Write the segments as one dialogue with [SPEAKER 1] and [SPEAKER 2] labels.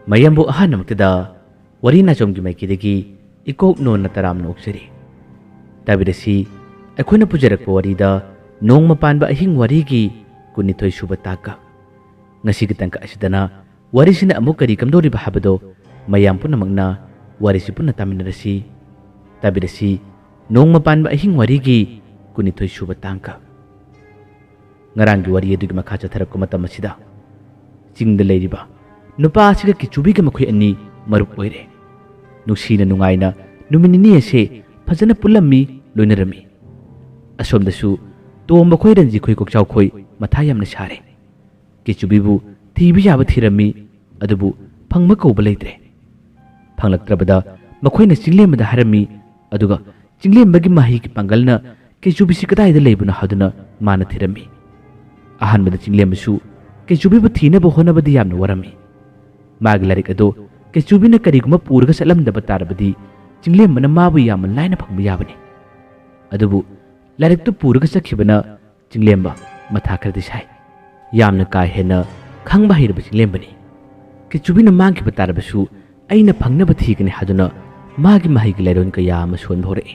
[SPEAKER 1] mayambu ahanamuktada warina chomgi maikidagi ikok nonna taramna oksari tabidasi akhona pujarakpa warida nongma panba ahing warigi kunithoi suba taka ngasi gitangka asidana warisina amuk kari kamdori bahabado mayam punamakna warisi punna taminarasi tabidasi nongma panba ahing warigi kunithoi suba tangka ngarangi wari adugi makha chatharakko matam asida chingda leiriba nupa asiga kichubiga makhoi ani marup oire nuksina nungaina numinini ase phajana pulammi loinarami asomdasu tomba khoi ranji khoi kokchau khoi matha yamna sare kichubibu thibi yaba thirami adubu phangma kouba leitre phanglaktrabada makhoina chinglembada harami aduga chinglembagi mahi ki pangalna kichubisi kadaida leibuna haduna mana thirami ahanbada chinglembasu kichubibu thinabu honabadi yamna warami magi larik ado kichubina kariguma purga salamdaba tarabadi chinglembana mabu yamna laina phangba yabani adubu larik tu purga sakhibana chinglemba matha khardi sai yamna ka hena khangba hirba chinglembani kichubina mangki batarabasu aina phangnaba thigani haduna magi mahigi lairon ka yama son bhore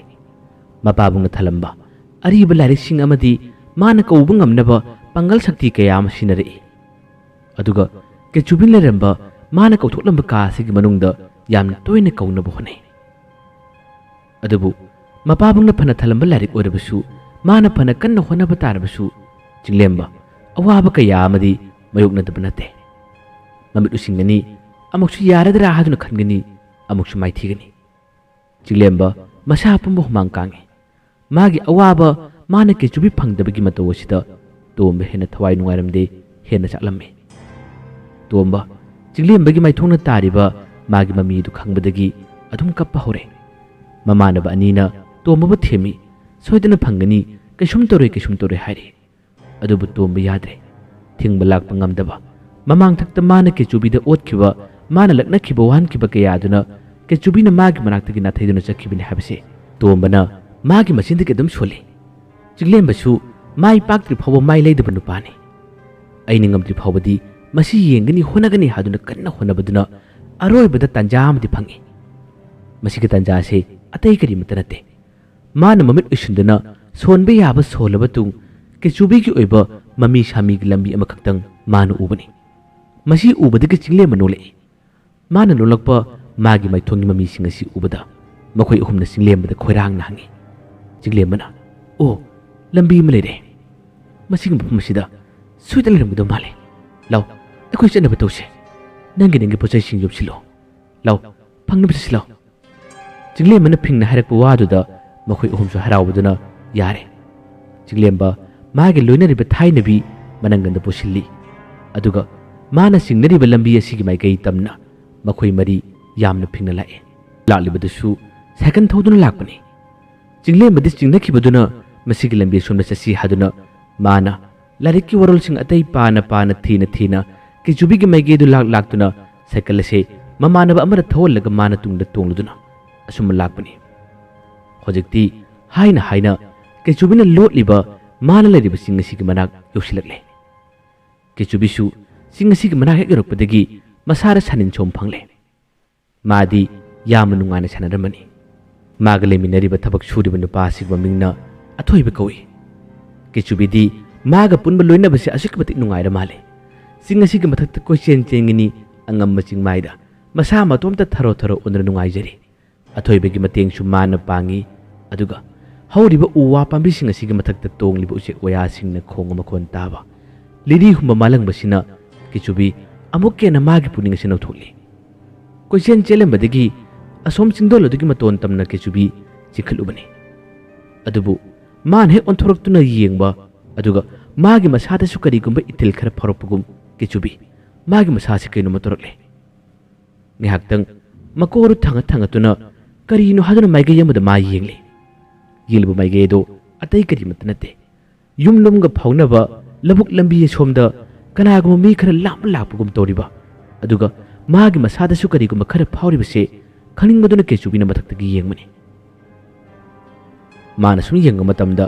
[SPEAKER 1] mapabungna thalamba ariba larik sing amadi mana kaubu ngamnaba pangal sakti kayam sinare aduga kichubin leramba mana kauthulamba ka sigi manungda yamna toina kaunaba hone adubu mapabungna phana thalamba larik orabasu mana phana kanna honaba tarabasu chinglemba awaba kaya amadi mayukna dabnate mamit usingani amuksu yaradra haduna khangani amuksu maithigani chinglemba masa pumbu humangkange magi awaba mana kichubi phangdabagi matawasida tomba hena thawai nungairamde hena chatlamme tomba chinglemba maithongna tariba magi mami du khangbadagi adum kappa hore mamanaba anina tomba themi soidana phangani kaisum tore hairi adubu tomba yadre thingba lakpa ngamdaba mamang thakta mana kichubida otkhiba mana laknakhiba wankhiba kayaduna kichubina magi manaktagi nathaiduna chakhibini habse tombana magi masindiki adum sole chinglembasu mai paktri phawa mai leidaba nupani aini ngamtri phawadi masi yengani honagani haduna kanna honabaduna aroibada tanja amdi phangi masigi tanja se atai kari matanate mana mamit usundana sonbe yaba solabatung kichubi ki oiba mami shami gi lambi amakaktang mana ubani masi ubadagi chinglemba nole mana nolakpa magi maithongi mami singasi ubada makhoi uhumna singlembada khoirang na hangi chinglembana o lambi malere masing masida suidal ramdo male law akhoi chana batose nangi pochai sing job silo law phangna bisilo chinglembana phingna harakpa waduda makhoi uhumsu harawbaduna yare chinglemba magi loinariba thainabi mananganda posilli aduga mana singnariba lambi asigi maikai tamna makhoi mari yamna phingna lae lalibadasu second thouduna lakpani chinglemba chingnakhibaduna masigi lambi somna chasi haduna mana lariki warol sing atai pana thina kichubigi maige du laktuna cycle se mamanaba amara thawlaga mana tungda tongluduna asum lakpani hojikti haina kichubina lotliba mana lariba singasi manak yosilakle kichubisu singasi manak hek yorokpadagi masara sanin chom phangle madi yam nungana sanaramani magale minariba thabak suriba nupa sigba mingna athoiba kawi kichubidi maga punba loina basi asikbati nungaira male singasi ga mathakta question chengini angam maching maida masa matomta tharo onra nungai jari athoiba gi mateng su mana pangi aduga hawriba uwa pambi singasi ga mathakta tongliba use oya singna khonga makhon taba liri humba malang basina kichubi amukke na magi puninga sino tholi question chelembadagi asom singdol adugi maton tamna kichubi chikhalubani adubu man he onthoraktuna yengba aduga magi masada su kari gumba itil khara pharopugum kichubi magi masasi kaino motorle ngihaktang makoru thanga tuna karino haduna maiga yamada ma yengle yilbu maiga do atai kari matnate yumlumga phaunaba labuk lambi somda kanagum mi khara lam lapugum toriba aduga magi masada su kari gumba khara phauribase khaning maduna kichubina mathakta gi yengmani mana sum yenga matamda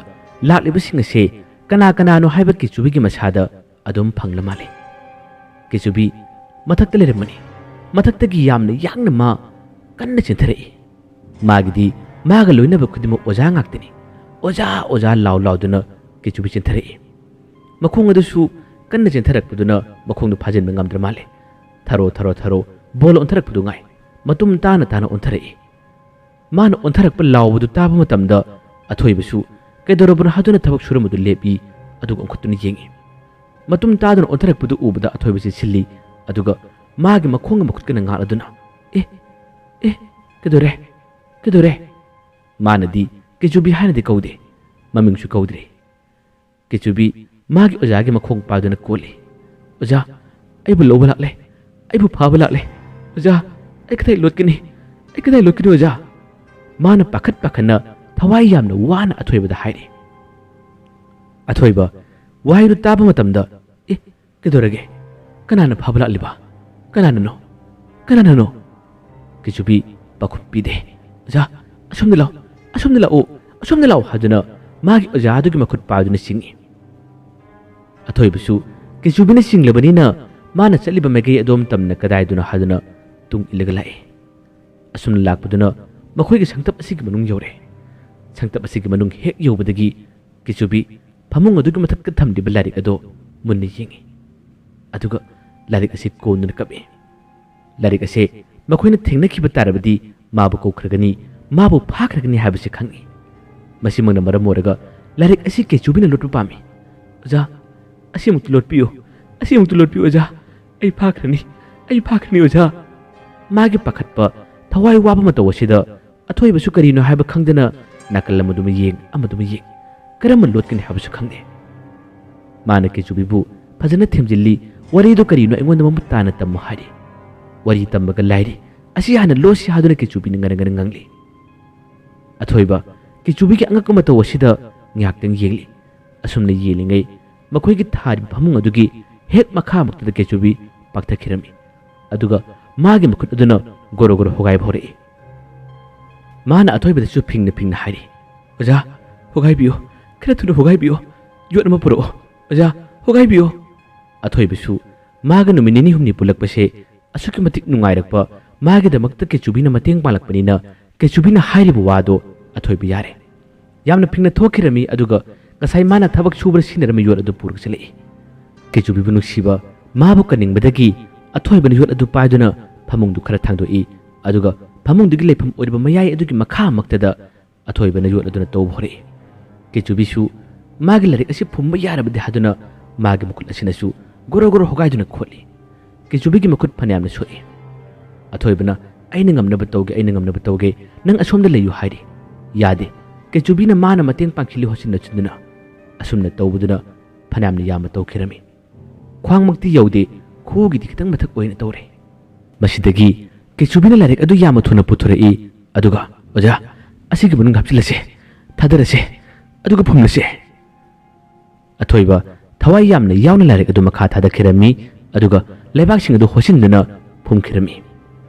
[SPEAKER 1] lakliba singase kana no haiba kichubi gi masada adum phangla male kichubi mathakta lermani ꯃꯊꯛꯇꯒꯤ ꯌꯥꯝꯅ ꯌꯥꯡꯅ ꯃꯥ ꯀꯟꯅ ꯆꯦꯟꯊꯔꯛꯏ ꯃꯥꯒꯤꯗꯤ ꯃꯥꯒ ꯂꯣꯏꯅꯕ ꯈꯨꯗꯤꯡꯃꯛ ꯑꯣꯖꯥ ꯉꯥꯛꯇꯅꯤ ꯑꯣꯖꯥ ꯑꯣꯖꯥ ꯂꯥꯎ ꯂꯥꯎꯗꯨꯅ ꯀꯦꯆꯨꯕꯤ ꯆꯦꯟꯊꯔꯛꯏ ꯃꯈꯣꯡ ꯑꯗꯨꯁꯨ ꯀꯟꯅ ꯆꯦꯟꯊꯔꯛꯄꯗꯨꯅ ꯃꯈꯣꯡꯗꯨ ꯐꯥꯖꯤꯟꯕ ꯉꯝꯗ꯭ꯔ ꯃꯥꯜꯂꯦ ꯊꯔꯣ ꯊꯔꯣ ꯊꯔꯣ ꯕꯣꯜ ꯑꯣꯟꯊꯔꯛꯄꯗꯨ ꯉꯥꯏ ꯃꯇꯨꯝ ꯇꯥꯅ ꯇꯥꯅ ꯑꯣꯟꯊꯔꯛꯏ ꯃꯥꯅ ꯑꯣꯟꯊꯔꯛꯄ ꯂꯥꯎꯕꯗꯨ ꯇꯥꯕ ꯃꯇꯝꯗ ꯑꯊꯣꯏꯕꯁꯨ ꯀꯩꯗꯧꯔꯕꯅꯣ ꯍꯥꯏꯗꯨꯅ ꯊꯕꯛ ꯁꯨꯔꯝꯕꯗꯨ ꯂꯦꯞꯄꯤ ꯑꯗꯨꯒ ꯑꯣꯟꯈꯠꯇꯨꯅ ꯌꯦꯡꯉꯤ ꯃꯇꯨꯝ ꯇꯥꯗꯨꯅ ꯑꯣꯟꯊꯔꯛꯄꯗꯨ ꯎꯕꯗ ꯑꯊꯣꯏꯕꯁꯤ ꯁꯤꯜꯂꯤ ꯑꯗꯨꯒ ꯃꯥꯒꯤ ꯃꯈꯣꯡꯒ ꯃꯈꯨꯠꯀꯅ ꯉꯥꯛꯂꯗꯨꯅ ꯀꯩꯗꯧꯔꯦ ꯃꯥꯅꯗꯤ ꯀꯦꯆꯨꯕꯤ ꯍꯥꯏꯅꯗꯤ ꯀꯧꯗꯦ ꯃꯃꯤꯡꯁꯨ ꯀꯧꯗ꯭ꯔꯤ ꯀꯦꯆꯨꯕꯤ ꯃꯥꯒꯤ ꯑꯣꯖꯥꯒꯤ ꯃꯈꯣꯡ ꯄꯥꯏꯗꯨꯅ ꯀꯣꯜꯂꯤ ꯑꯣꯖꯥ ꯑꯩꯕꯨ ꯂꯧꯕ ꯂꯥꯛꯂꯦ ꯑꯩꯕꯨ ꯐꯥꯕ ꯂꯥꯛꯂꯦ ꯑꯣꯖꯥ ꯑꯩ ꯀꯗꯥꯏ ꯂꯣꯠꯀꯅꯤ ꯑꯣꯖꯥ ꯃꯥꯅ ꯄꯥꯈꯠꯅ ꯊꯋꯥꯏ ꯌꯥꯝꯅ ꯋꯥꯅ ꯑꯊꯣꯏꯕꯗ ꯍꯥꯏꯔꯤ ꯑꯊꯣꯏꯕ ꯋꯥꯍꯩꯗꯨ ꯇꯥꯕ ꯃꯇꯝꯗ ꯀꯩꯗꯧꯔꯒꯦ ꯀꯅꯥꯅ ꯐꯥꯕ ꯂꯥꯛꯂꯤꯕ ꯀꯅꯥꯅꯅꯣ ꯀꯦꯆꯨꯕꯤ ꯄꯥꯈꯨꯝ ꯄꯤꯗꯦ ꯑꯣꯖꯥ ꯑꯁꯣꯝꯗ ꯂꯥꯛꯑꯣ ꯍꯥꯏꯗꯨꯅ ꯃꯥꯒꯤ ꯑꯣꯖꯥ ꯑꯗꯨꯒꯤ ꯃꯈꯨꯠ ꯄꯥꯏꯗꯨꯅ ꯆꯤꯡꯏ ꯑꯊꯣꯏꯕꯁꯨ ꯀꯦꯆꯨꯕꯤꯅ ꯆꯤꯡꯂꯕꯅꯤꯅ ꯃꯥꯅ ꯆꯠꯂꯤꯕ ꯃꯥꯏꯀꯩ ꯑꯗꯣꯝ ꯇꯝꯅ ꯀꯗꯥꯏꯗꯨꯅ ꯍꯥꯏꯗꯨꯅ ꯇꯨꯡ ꯏꯜꯂꯒ ꯂꯥꯛꯏ ꯑꯁꯨꯝꯅ ꯂꯥꯛꯄꯗꯨꯅ ꯃꯈꯣꯏꯒꯤ ꯁꯪꯇꯞ ꯑꯁꯤꯒꯤ ꯃꯅꯨꯡ ꯌꯧꯔꯦ ꯁꯪꯇꯞ ꯑꯁꯤꯒꯤ ꯃꯅꯨꯡ ꯍꯦꯛ ꯌꯧꯕꯗꯒꯤ ꯀꯦꯆꯨꯕꯤ ꯐꯃꯨꯡ ꯑꯗꯨꯒꯤ ꯃꯊꯛꯇ ꯊꯝꯂꯤꯕ ꯂꯥꯏꯔꯤꯛ ꯑꯗꯨ ꯃꯨꯟꯅ ꯌꯦꯡꯉꯤ ꯑꯗꯨꯒ ꯂꯥꯏꯔꯤꯛ ꯑꯁꯤ ꯀꯣꯟꯗꯨꯅ ꯀꯞꯏ ꯂꯥꯏꯔꯤꯛ ꯑꯁꯤ ꯃꯈꯣꯏꯅ ꯊꯦꯡꯅꯈꯤꯕ ꯇꯥꯔꯕꯗꯤ ꯃꯥꯕꯨ ꯀꯧꯈ꯭ꯔꯒꯅꯤ ꯃꯥꯕꯨ ꯐꯥꯈ꯭ꯔꯒꯅꯤ ꯍꯥꯏꯕꯁꯤ ꯈꯪꯏ ꯃꯁꯤꯃꯛꯅ ꯃꯔꯝ ꯑꯣꯏꯔꯒ ꯂꯥꯏꯔꯤꯛ ꯑꯁꯤ ꯀꯦꯆꯨꯕꯤꯅ ꯂꯣꯠꯄ ꯄꯥꯝꯃꯤ ꯑꯣꯖꯥ ꯑꯁꯤꯃꯨꯛꯇ ꯂꯣꯠꯄꯤꯌꯨ ꯑꯣꯖꯥ ꯑꯩ ꯐꯥꯈ꯭ꯔꯅꯤ ꯑꯣꯖꯥ ꯃꯥꯒꯤ ꯄꯥꯈꯠꯄ ꯊꯋꯥꯏ ꯋꯥꯕ ꯃꯇꯧ ꯑꯁꯤꯗ ꯑꯊꯣꯏꯕꯁꯨ ꯀꯔꯤꯅꯣ ꯍꯥꯏꯕ ꯈꯪꯗꯅ ꯅꯥꯀꯜ ꯑꯃꯗꯨꯃ ꯌꯦꯡ ꯀꯔꯝꯕ ꯂꯣꯠꯀꯅꯤ ꯍꯥꯏꯕꯁꯨ ꯈꯪꯗꯦ ꯃꯥꯅ ꯀꯦꯆꯨꯕꯤꯕꯨ ꯐꯖꯅ ꯊꯦꯝꯖꯤꯜꯂꯤ ꯋꯥꯔꯤꯗꯨ ꯀꯔꯤꯅꯣ ꯑꯩꯉꯣꯟꯗ ꯃꯃꯨꯠ ꯇꯥꯅ ꯇꯝꯃꯨ ꯍꯥꯏꯔꯤ ꯋꯥꯔꯤ ꯇꯝꯕꯒ ꯂꯥꯏꯔꯤ ꯑꯁꯤ ꯍꯥꯟꯅ ꯂꯣꯠꯁꯤ ꯍꯥꯏꯗꯨꯅ ꯀꯦꯆꯨꯕꯤꯅ ꯉꯔꯪ ꯉꯥꯡꯂꯤ ꯑꯊꯣꯏꯕ ꯀꯦꯆꯨꯕꯤꯒꯤ ꯑꯉꯛꯄ ꯃꯇꯧ ꯑꯁꯤꯗ ꯉꯥꯏꯍꯥꯛꯇꯪ ꯌꯦꯡꯂꯤ ꯑꯁꯨꯝꯅ ꯌꯦꯡꯂꯤꯉꯩ ꯃꯈꯣꯏꯒꯤ ꯊꯥꯔꯤꯕ ꯐꯃꯨꯡ ꯑꯗꯨꯒꯤ ꯍꯦꯛ ꯃꯈꯥꯃꯛꯇꯗ ꯀꯦꯆꯨꯕꯤ ꯄꯥꯛꯊꯈꯤꯔꯝꯃꯤ ꯑꯗꯨꯒ ꯃꯥꯒꯤ ꯃꯈꯨꯠ ꯑꯗꯨꯅ ꯒꯣꯔꯣ ꯒꯣꯔꯣ ꯍꯣꯒꯥꯏꯕ ꯍꯧꯔꯛꯏ ꯃꯥꯅ ꯑꯊꯣꯏꯕꯗꯁꯨ ꯐꯤꯡꯅ ꯍꯥꯏꯔꯤ ꯑꯣꯖꯥ ꯍꯣꯒꯥꯏꯕꯤꯌꯣ ꯈꯔ ꯊꯨꯅ ꯍꯣꯒꯥꯏꯕꯤꯌꯣ ꯌꯣꯠ ꯑꯃ ꯄꯨꯔꯛꯑꯣ ꯑꯣꯖꯥ ꯍꯣꯒꯥꯏꯕꯤꯌꯣ ꯑꯊꯣꯏꯕꯁꯨ ꯃꯥꯒ ꯅꯨꯃꯤꯠ ꯅꯤꯅꯤ ꯍꯨꯝꯅꯤ ꯄꯨꯜꯂꯛꯄꯁꯦ ꯑꯁꯨꯛꯀꯤ ꯃꯇꯤꯛ ꯅꯨꯡꯉꯥꯏꯔꯛꯄ ꯃꯥꯒꯤꯗꯃꯛꯇ ꯀꯦꯆꯨꯕꯤꯅ ꯃꯇꯦꯡ ꯄꯥꯡꯂꯛꯄꯅꯤꯅ ꯀꯦꯆꯨꯕꯤꯅ ꯍꯥꯏꯔꯤꯕ ꯋꯥꯗꯣ ꯑꯊꯣꯏꯕ ꯌꯥꯔꯦ ꯌꯥꯝꯅ ꯐꯤꯡꯅ ꯊꯣꯛꯈꯤꯔꯝꯃꯤ ꯑꯗꯨꯒ ꯉꯁꯥꯏ ꯃꯥꯅ ꯊꯕꯛ ꯁꯨꯕꯗ ꯁꯤꯖꯤꯟꯅꯔꯝꯕ ꯌꯣꯠ ꯑꯗꯨ ꯄꯨꯔꯒ ꯆꯠꯂꯛꯏ ꯀꯦꯆꯨꯕꯤꯕꯨ ꯅꯨꯡꯁꯤꯕ ꯃꯥꯕꯨ ꯀꯟꯅꯤꯡꯕꯗꯒꯤ ꯑꯊꯣꯏꯕꯅ ꯌꯣꯠ ꯑꯗꯨ ꯄꯥꯏꯗꯨꯅ ꯐꯃꯨꯡꯗꯨ ꯈꯔ ꯊꯥꯡꯗꯣꯛꯏ ꯑꯗꯨꯒ ꯐꯃꯨꯡꯗꯨꯒꯤ ꯂꯩꯐꯝ ꯑꯣꯏꯔꯤꯕ ꯃꯌꯥꯏ ꯑꯗꯨꯒꯤ ꯃꯈꯥꯃꯛꯇꯗ ꯑꯊꯣꯏꯕꯅ ꯌꯣꯠ ꯑꯗꯨꯅ ꯇꯧꯕ ꯍꯧꯔꯛꯏ ꯀꯦꯆꯨꯕꯤꯁꯨ ꯃꯥꯒꯤ ꯂꯥꯏꯔꯤꯛ ꯑꯁꯤ ꯐꯨꯝꯕ ꯌꯥꯔꯕꯗꯤ ꯍꯥꯏꯗꯨꯅ ꯃꯥꯒꯤ ꯃꯈꯨꯠ ꯑꯁꯤꯅꯁꯨ ꯒꯣꯔꯣ ꯒꯣꯔꯣ ꯍꯣꯒꯥꯏꯗꯨꯅ ꯈꯣꯠꯂꯤ ꯀꯦꯆꯨꯕꯤꯒꯤ ꯃꯈꯨꯠ ꯐꯅꯌꯥꯝꯅ ꯁꯣꯛꯏ ꯑꯊꯣꯏꯕꯅ ꯑꯩꯅ ꯉꯝꯅꯕ ꯇꯧꯒꯦ ꯅꯪ ꯑꯁꯣꯝꯗ ꯂꯩꯌꯨ ꯍꯥꯏꯔꯤ ꯌꯥꯗꯦ ꯀꯦꯆꯨꯕꯤꯅ ꯃꯥꯅ ꯃꯇꯦꯡ ꯄꯥꯡꯈꯤꯜꯂꯤ ꯍꯣꯠꯆꯤꯟꯅ ꯑꯁꯨꯝꯅ ꯇꯧꯕꯗꯨꯅ ꯐꯅꯌꯥꯝꯅ ꯌꯥꯝꯅ ꯇꯧꯈꯤꯔꯝꯃꯤ ꯈ꯭ꯋꯥꯡꯃꯛꯇꯤ ꯌꯧꯗꯦ ꯈꯨꯎꯒꯤꯗꯤ ꯈꯤꯇꯪ ꯃꯊꯛ ꯑꯣꯏꯅ ꯇꯧꯔꯦ ꯃꯁꯤꯗꯒꯤ ꯀꯦꯆꯨꯕꯤꯅ ꯂꯥꯏꯔꯤꯛ ꯑꯗꯨ ꯌꯥꯝꯅ ꯊꯨꯅ ꯄꯨꯊꯣꯔꯛꯏ ꯑꯗꯨꯒ ꯑꯣꯖꯥ ꯑꯁꯤꯒꯤ ꯃꯅꯨꯡ ꯍꯥꯞꯆꯤꯜꯂꯁꯦ ꯊꯥꯗꯔꯁꯦ ꯑꯗꯨꯒ ꯐꯨꯝꯂꯁꯦ ꯑꯊꯣꯏꯕ ꯊꯋꯥꯏ ꯌꯥꯝꯅ ꯌꯥꯎꯅ ꯂꯥꯏꯔꯤꯛ ꯑꯗꯨ ꯃꯈꯥ ꯊꯥꯗꯈꯤꯔꯝꯃꯤ ꯑꯗꯨꯒ ꯂꯩꯕꯥꯛꯁꯤꯡ ꯑꯗꯨ ꯍꯣꯠꯆꯤꯟꯗꯨꯅ ꯐꯨꯝꯈꯤꯔꯝꯃꯤ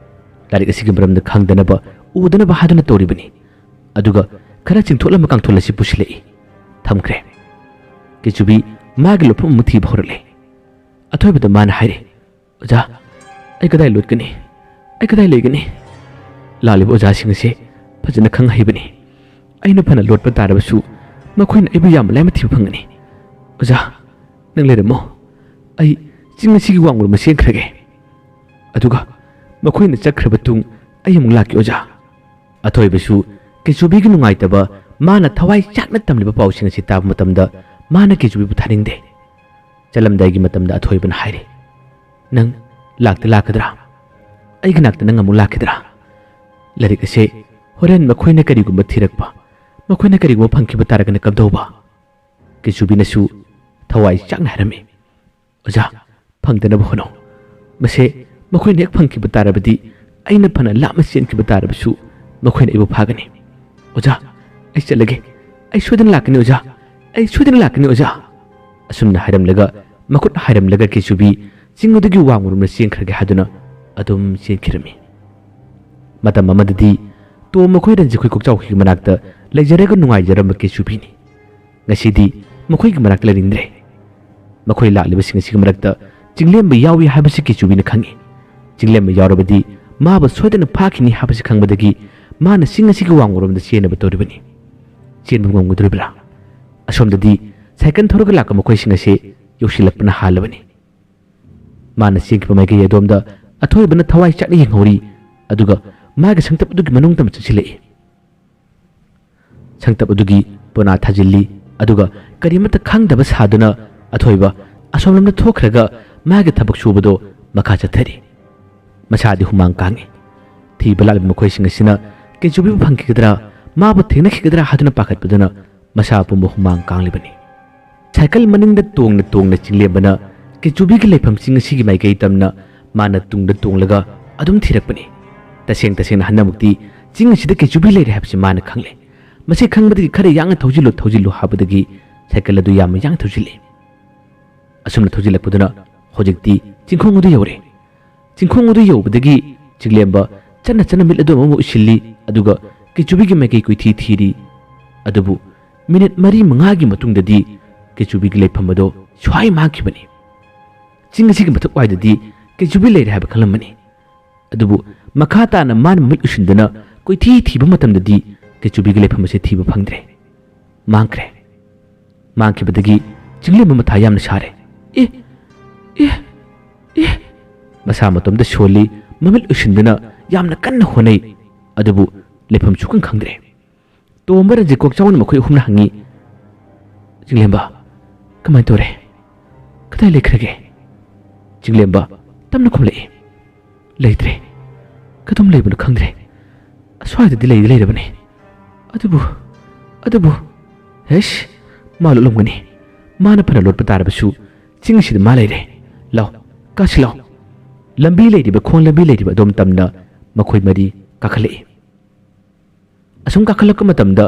[SPEAKER 1] ꯂꯥꯏꯔꯤꯛ ꯑꯁꯤꯒꯤ ꯃꯔꯝꯗ ꯈꯪꯗꯅꯕ ꯎꯗꯅꯕ ꯍꯥꯏꯗꯨꯅ ꯇꯧꯔꯤꯕꯅꯤ ꯑꯗꯨꯒ ꯈꯔ ꯆꯤꯡꯊꯣꯛꯂꯝꯕ ꯀꯥꯡꯊꯣꯜ ꯑꯁꯤ ꯄꯨꯁꯤꯜꯂꯛꯏ ꯊꯝꯈ꯭ꯔꯦ ꯀꯦꯆꯨꯕꯤ ꯃꯥꯒꯤ ꯂꯣꯠꯐꯝ ꯑꯃ ꯊꯤꯕ ꯍꯧꯔꯛꯂꯦ ꯑꯊꯣꯏꯕꯗ ꯃꯥꯅ ꯍꯥꯏꯔꯤ ꯑꯣꯖꯥ ꯑꯩ ꯀꯗꯥꯏ ꯂꯣꯠꯀꯅꯤ ꯑꯩ ꯀꯗꯥꯏ ꯂꯩꯒꯅꯤ ꯂꯥꯛꯂꯤꯕ ꯑꯣꯖꯥꯁꯤꯡ ꯑꯁꯤ ꯐꯖꯅ ꯈꯪꯍꯩꯕꯅꯤ ꯑꯩꯅ ꯐꯅ ꯂꯣꯠꯄ ꯇꯥꯔꯕꯁꯨ ꯃꯈꯣꯏꯅ ꯑꯩꯕꯨ ꯌꯥꯝ ꯂꯥꯏꯅ ꯊꯤꯕ ꯐꯪꯒꯅꯤ ꯑꯣꯖꯥ ꯅꯪ ꯂꯩꯔꯝꯃꯣ ꯑꯩ ꯆꯤꯡ ꯑꯁꯤꯒꯤ ꯋꯥꯡꯃ ꯑꯃ ꯆꯦꯟꯈ꯭ꯔꯒꯦ ꯑꯗꯨꯒ ꯃꯈꯣꯏꯅ ꯆꯠꯈ꯭ꯔꯕ ꯇꯨꯡ ꯑꯩ ꯑꯃꯨꯛ ꯂꯥꯛꯀꯦ ꯑꯣꯖꯥ ꯑꯊꯣꯏꯕꯁꯨ ꯀꯦꯆꯨꯕꯤꯒꯤ ꯅꯨꯡꯉꯥꯏꯇꯕ ꯃꯥꯅ ꯊꯋꯥꯏ ꯆꯥꯛꯅ ꯇꯝꯂꯤꯕ ꯄꯥꯎꯁꯤꯡ ꯑꯁꯤ ꯇꯥꯕ ꯃꯇꯝꯗ ꯃꯥꯅ ꯀꯦꯆꯨꯕꯤꯕꯨ ꯊꯥꯅꯤꯡꯗꯦ ꯆꯠꯂꯝꯗꯥꯏꯒꯤ ꯃꯇꯝꯗ ꯑꯊꯣꯏꯕꯅ ꯍꯥꯏꯔꯤ ꯅꯪ ꯂꯥꯛꯀꯗ꯭ꯔꯥ ꯑꯩꯒꯤ ꯅꯥꯛꯇ ꯅꯪ ꯑꯃꯨꯛ ꯂꯥꯛꯈꯤꯗ꯭ꯔꯥ ꯂꯥꯏꯔꯤꯛ ꯑꯁꯤ ꯍꯣꯔꯦꯟ ꯃꯈꯣꯏꯅ ꯀꯔꯤꯒꯨꯝꯕ ꯊꯤꯔꯛꯄ ꯃꯈꯣꯏꯅ ꯀꯔꯤꯒꯨꯝꯕ ꯐꯪꯈꯤꯕ ꯇꯥꯔꯒꯅ ꯀꯝꯗꯧꯕ ꯀꯦꯆꯨꯕꯤꯅꯁꯨ ꯊꯋꯥꯏ ꯆꯥꯛꯅ ꯍꯥꯏꯔꯝꯃꯤ ꯑꯣꯖꯥ ꯐꯪꯗꯅꯕ ꯍꯣꯠꯅꯧ ꯃꯁꯦ ꯃꯈꯣꯏꯅ ꯍꯦꯛ ꯐꯪꯈꯤꯕ ꯇꯥꯔꯕꯗꯤ ꯑꯩꯅ ꯐꯅ ꯂꯥꯞꯅ ꯆꯦꯟꯈꯤꯕ ꯇꯥꯔꯕꯁꯨ ꯃꯈꯣꯏꯅ ꯑꯩꯕꯨ ꯐꯥꯒꯅꯤ ꯑꯣꯖꯥ ꯑꯩ ꯆꯠꯂꯒꯦ ꯑꯩ ꯁꯣꯏꯗꯅ ꯂꯥꯛꯀꯅꯤ ꯑꯣꯖꯥ ꯑꯁꯨꯝꯅ ꯍꯥꯏꯔꯝꯂꯒ ꯃꯈꯨꯠ ꯍꯥꯏꯔꯝꯂꯒ ꯀꯦꯆꯨꯕꯤ ꯆꯤꯡ ꯑꯗꯨꯒꯤ ꯋꯥꯡꯃꯔꯣꯝꯗ ꯆꯦꯟꯈ꯭ꯔꯒꯦ ꯍꯥꯏꯗꯨꯅ ꯑꯗꯨꯝ ꯆꯦꯟꯈꯤꯔꯝꯃꯤ ꯃꯇꯝ ꯑꯃꯗꯗꯤ ꯇꯣꯝ ꯃꯈꯣꯏ ꯔꯟꯖꯤꯈꯣꯏ ꯀꯣꯛꯆꯥꯎꯍꯤꯒꯤ ꯃꯅꯥꯛꯇ ꯂꯩꯖꯔꯒ ꯅꯨꯡꯉꯥꯏꯖꯔꯝꯕ ꯀꯦꯆꯨꯕꯤꯅꯤ ꯉꯁꯤꯗꯤ ꯃꯈꯣꯏꯒꯤ ꯃꯅꯥꯛꯇ ꯂꯩꯅꯤꯡꯗ꯭ꯔꯦ ꯃꯈꯣꯏ ꯂꯥꯛꯂꯤꯕꯁꯤꯡ ꯑꯁꯤꯒꯤ ꯃꯔꯛꯇ ꯆꯤꯡꯂꯦꯝꯕ ꯌꯥꯎꯏ ꯍꯥꯏꯕꯁꯤ ꯀꯦꯆꯨꯕꯤꯅ ꯈꯪꯏ ꯆꯤꯡꯂꯦꯝꯕ ꯌꯥꯎꯔꯕꯗꯤ ꯃꯥꯕꯨ ꯁꯣꯏꯗꯅ ꯐꯥꯈꯤꯅꯤ ꯍꯥꯏꯕꯁꯤ ꯈꯪꯕꯗꯒꯤ ꯃꯥꯅ ꯆꯤꯡ ꯑꯁꯤꯒꯤ ꯋꯥꯡꯃꯔꯣꯝꯗ ꯆꯦꯟꯅꯕ ꯇꯧꯔꯤꯕꯅꯤ꯫ ꯆꯦꯟꯕ ꯉꯝꯒꯗꯧꯔꯤꯕ꯭ꯔꯥ? ꯑꯁꯣꯝꯗꯗꯤ ꯁꯥꯏꯀꯜ ꯊꯧꯔꯒ ꯂꯥꯛꯄ ꯃꯈꯣꯏꯁꯤꯡ ꯑꯁꯤ ꯌꯧꯁꯤꯜꯂꯛꯄꯅ ꯍꯥꯜꯂꯕꯅꯤ꯫ ꯃꯥꯅ ꯆꯦꯟꯈꯤꯕ ꯃꯥꯏꯀꯩ ꯑꯗꯣꯝꯗ ꯑꯊꯣꯏꯕꯅ ꯊꯋꯥꯏ ꯆꯥꯛꯅ ꯌꯦꯡꯍꯧꯔꯤ, ꯑꯗꯨꯒ ꯃꯥꯒꯤ ꯁꯪꯇꯞ ꯑꯗꯨꯒꯤ ꯃꯅꯨꯡꯗ ꯆꯪꯁꯤꯜꯂꯛꯏ꯫ ꯁꯪꯇꯞ ꯑꯗꯨꯒꯤ ꯄꯣꯅꯥ ꯊꯥꯖꯤꯜꯂꯤ, ꯑꯗꯨꯒ ꯀꯔꯤꯃꯠꯇ ꯈꯪꯗꯕ ꯁꯥꯗꯨꯅ ꯑꯊꯣꯏꯕ ꯑꯁꯣꯝꯂꯣꯝꯗ ꯊꯣꯛꯈ꯭ꯔꯒ ꯃꯥꯒꯤ ꯊꯕꯛ ꯁꯨꯕꯗꯣ ꯃꯈꯥ ꯆꯠꯊꯔꯤ꯫ ꯃꯁꯥꯗꯤ ꯍꯨꯃꯥꯡ ꯀꯥꯡꯉꯤ꯫ ꯊꯤꯕ ꯂꯥꯛꯂꯤꯕ ꯃꯈꯣꯏꯁꯤꯡ ꯑꯁꯤꯅ ꯀꯦꯆꯨꯕꯤꯕꯨ ꯐꯪꯈꯤꯒꯗ꯭ꯔꯥ, ꯃꯥꯕꯨ ꯊꯦꯡꯅꯈꯤꯒꯗ꯭ꯔꯥ ꯍꯥꯏꯗꯨꯅ ꯄꯥꯈꯠꯄꯗꯨꯅ ꯃꯁꯥ ꯄꯨꯝꯕ ꯍꯨꯃꯥꯡ ꯀꯥꯡꯂꯤꯕꯅꯤ꯫ ꯁꯥꯏꯀꯜ ꯃꯅꯤꯡꯗ ꯇꯣꯡꯅ ꯇꯣꯡꯅ ꯆꯤꯡꯂꯦꯝꯕꯅ ꯀꯦꯆꯨꯕꯤꯒꯤ ꯂꯩꯐꯝ ꯆꯤꯡ ꯑꯁꯤꯒꯤ ꯃꯥꯏꯀꯩ ꯇꯝꯅ ꯃꯥꯅ ꯇꯨꯡꯗ ꯇꯣꯡꯂꯒ ꯑꯗꯨꯝ ꯊꯤꯔꯛꯄꯅꯤ꯫ ꯇꯁꯦꯡꯅ ꯍꯟꯗꯛꯃꯛꯇꯤ ꯆꯤꯡ ꯑꯁꯤꯗ ꯀꯦꯆꯨꯕꯤ ꯂꯩꯔꯦ ꯍꯥꯏꯕꯁꯤ ꯃꯥꯅ ꯈꯪꯂꯦ꯫ ꯃꯁꯤ ꯈꯪꯕꯗꯒꯤ ꯈꯔ ꯌꯥꯡꯅ ꯊꯧꯖꯤꯜꯂꯨ ꯍꯥꯏꯕꯗꯒꯤ ꯁꯥꯏꯀꯜ ꯑꯗꯨ ꯌꯥꯝꯅ ꯌꯥꯡꯅ ꯊꯧꯖꯤꯜꯂꯤ꯫ ꯑꯁꯨꯝꯅ ꯊꯧꯖꯤꯜꯂꯛꯄꯗꯨꯅ ꯍꯧꯖꯤꯛꯇꯤ ꯆꯤꯡꯈꯣꯡ ꯑꯗꯨ ꯌꯧꯔꯦ꯫ ꯆꯤꯡꯈꯣꯡ ꯑꯗꯨ ꯌꯧꯕꯗꯒꯤ ꯆꯤꯡꯂꯦꯝꯕ ꯆꯠꯅ ꯃꯤꯠ ꯑꯗꯨ ꯑꯃꯨꯛ ꯎꯏꯁꯤꯜꯂꯤ, ꯑꯗꯨꯒ ꯀꯦꯆꯨꯕꯤꯒꯤ ꯃꯥꯏꯀꯩ ꯀꯣꯏꯊꯤ ꯊꯤꯔꯤ꯫ ꯑꯗꯨꯕꯨ ꯃꯤꯅꯤꯠ 4-5ꯒꯤ ꯃꯇꯨꯡꯗꯗꯤ ꯀꯦꯆꯨꯕꯤꯒꯤ ꯂꯩꯐꯝ ꯑꯗꯨ ꯁ꯭ꯋꯥꯏ ꯃꯥꯡꯈꯤꯕꯅꯤ꯫ ꯆꯤꯡ ꯑꯁꯤꯒꯤ ꯃꯊꯛ ꯋꯥꯏꯗꯗꯤ ꯀꯦꯆꯨꯕꯤ ꯂꯩꯔꯦ ꯍꯥꯏꯕ ꯈꯪꯂꯝꯕꯅꯤ, ꯑꯗꯨꯕꯨ ꯃꯈꯥ ꯇꯥꯅ ꯃꯥꯅ ꯃꯤꯠ ꯎꯏꯁꯤꯟꯗꯨꯅ ꯀꯣꯏꯊꯤ ꯊꯤꯕ ꯃꯇꯝꯗꯗꯤ ꯀꯦꯆꯨꯕꯤꯒꯤ ꯂꯩꯐꯝ ꯑꯁꯤ ꯊꯤꯕ ꯐꯪꯗ꯭ꯔꯦ꯫ ꯃꯥꯡꯈ꯭ꯔꯦ꯫ ꯃꯥꯡꯈꯤꯕꯗꯒꯤ ꯆꯤꯡꯂꯦꯝꯕ ꯃꯊꯥ ꯌꯥꯝꯅ ꯁꯥꯔꯦ꯫ ꯃꯁꯥ ꯃꯇꯣꯝꯗ ꯁꯣꯜꯂꯤ, ꯃꯃꯤꯠ ꯎꯏꯁꯤꯟꯗꯨꯅ ꯌꯥꯝꯅ ꯀꯟꯅ ꯍꯣꯠꯅꯩ, ꯑꯗꯨꯕꯨ ꯂꯩꯐꯝ ꯁꯨꯈꯪ ꯈꯪꯗ꯭ꯔꯦ꯫ ꯇꯣꯝꯕ, ꯔꯟꯖꯤꯠ, ꯀꯣꯛꯆꯥꯎꯅ ꯃꯈꯣꯏ ꯑꯍꯨꯝꯅ ꯍꯪꯉꯤ, ꯆꯤꯡꯂꯦꯝꯕ ꯀꯃꯥꯏꯅ ꯇꯧꯔꯦ? ꯀꯗꯥꯏ ꯂꯩꯈ꯭ꯔꯒꯦ? ꯆꯤꯡꯂꯦꯝꯕ ꯇꯞꯅ ꯈꯨꯝꯂꯛꯏ, ꯂꯩꯇ꯭ꯔꯦ, ꯀꯗꯣꯝ ꯂꯩꯕꯅꯣ ꯈꯪꯗ꯭ꯔꯦ, ꯑꯁ꯭ꯋꯥꯏꯗꯗꯤ ꯂꯩꯔꯕꯅꯤ, ꯑꯗꯨꯕꯨ ꯍꯩꯁ, ꯃꯥ ꯂꯣꯠꯂꯝꯒꯅꯤ꯫ ꯃꯥꯅ ꯐꯅ ꯂꯣꯠꯄ ꯇꯥꯔꯕꯁꯨ ꯆꯤꯡ ꯑꯁꯤꯗ ꯃꯥ ꯂꯩꯔꯦ꯫ ꯂꯥꯎ, ꯀꯥꯁꯤ ꯂꯥꯎ꯫ ꯈꯣꯡ ꯂꯝꯕꯤ ꯂꯩꯔꯤꯕ ꯑꯗꯣꯝ ꯇꯝꯅ ꯃꯈꯣꯏ ꯃꯔꯤ ꯀꯥꯈꯠꯂꯛꯏ꯫ ꯑꯁꯨꯝ ꯀꯥꯈꯠꯂꯛꯄ ꯃꯇꯝꯗ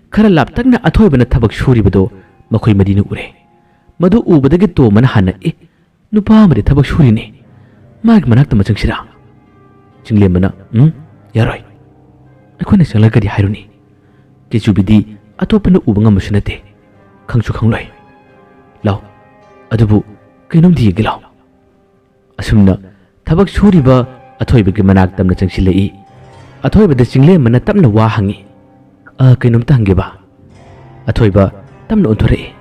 [SPEAKER 1] ꯈꯔ ꯂꯥꯞꯇꯛꯅ ꯑꯊꯣꯏꯕꯅ ꯊꯕꯛ ꯁꯨꯔꯤꯕꯗꯣ ꯃꯈꯣꯏ ꯃꯔꯤꯅ ꯎꯔꯦ꯫ ꯃꯗꯨ ꯎꯕꯗꯒꯤ ꯇꯣꯝꯕꯅ ꯍꯥꯟꯅ, ꯅꯨꯄꯥ ꯑꯃꯗꯤ ꯊꯕꯛ ꯁꯨꯔꯤꯅꯦ, ꯃꯥꯒꯤ ꯃꯅꯥꯛꯇ ꯆꯪꯁꯤꯔꯥ? ꯆꯤꯡꯂꯦꯝꯕꯅ, ꯌꯥꯔꯣꯏ, ꯑꯩꯈꯣꯏꯅ ꯆꯪꯂꯒ ꯀꯔꯤ ꯍꯥꯏꯔꯨꯅꯤ? ꯀꯦꯆꯨꯕꯤꯗꯤ ꯑꯇꯣꯞꯄꯅ ꯎꯕ ꯉꯝꯕꯁꯨ ꯅꯠꯇꯦ, ꯈꯪꯁꯨ ꯈꯪꯂꯣꯏ꯫ ꯂꯥꯎ, ꯑꯗꯨꯕꯨ ꯀꯩꯅꯣꯝꯗꯤ ꯌꯦꯡꯒꯦ ꯂꯥꯎ꯫ ꯑꯁꯨꯝꯅ ꯊꯕꯛ ꯁꯨꯔꯤꯕ ꯑꯊꯣꯏꯕꯒꯤ ꯃꯅꯥꯛ ꯇꯝꯅ ꯆꯪꯁꯤꯜꯂꯛꯏ꯫ ꯑꯊꯣꯏꯕꯗ ꯆꯤꯡꯂꯦꯝꯕꯅ ꯇꯞꯅ ꯋꯥ ꯍꯪꯉꯤ, ꯀꯩꯅꯣꯝꯇ ꯍꯪꯒꯦꯕ? ꯑꯊꯣꯏꯕ ꯇꯞꯅ ꯑꯣꯟꯊꯣꯔꯛꯏ꯫